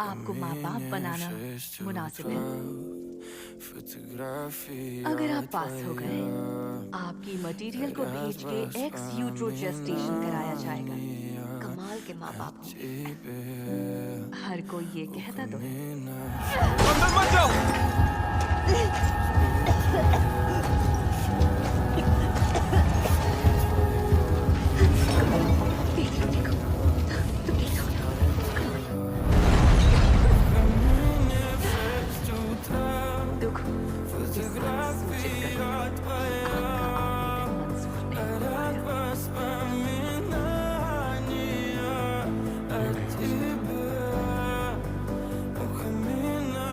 आपको माँ बाप बनाना मुनासिब है। अगर आप पास हो गए, आपकी मटेरियल को भेज के एक्स यूट्रो जेस्टेशन कराया जाएगा। कमाल के माँ बाप होंगे। हर कोई ये कहता तो है। अंदर मत जाओ। देखो देखो, तुम कैसा होना। कमाल। दुख जिसको सूचित करता है।